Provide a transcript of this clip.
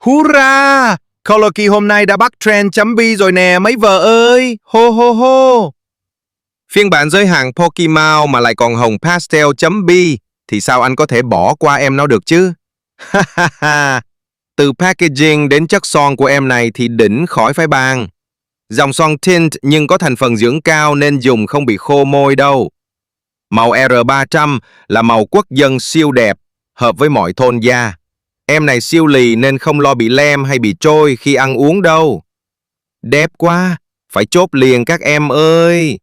Hurra! Coloki hôm nay đã bắt trend chấm bi rồi nè mấy vợ ơi! Hô hô hô! Phiên bản giới hạn Pokemon mà lại còn hồng pastel chấm bi thì sao anh có thể bỏ qua em nó được chứ? Ha ha ha! Từ packaging đến chất son của em này thì đỉnh khỏi phải bàn. Dòng son tint nhưng có thành phần dưỡng cao nên dùng không bị khô môi đâu. Màu R300 là màu quốc dân siêu đẹp, hợp với mọi thôn da. Em này siêu lì nên không lo bị lem hay bị trôi khi ăn uống đâu. Đẹp quá, phải chốt liền các em ơi!